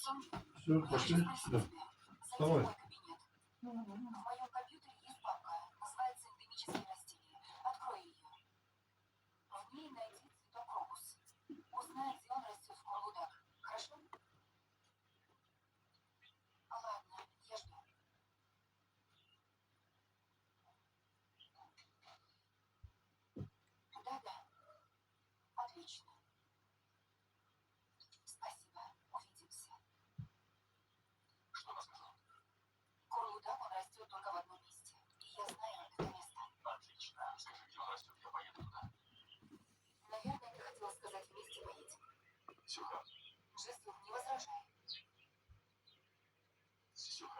Все, пошли. Да. Вставай. В моем компьютере есть папка, называется «Эндемические растения». Открой ее. В ней найди цветок крокус. Узнай, где он растет в Кунгудак. Хорошо? Ладно, я жду. Да-да. Отлично.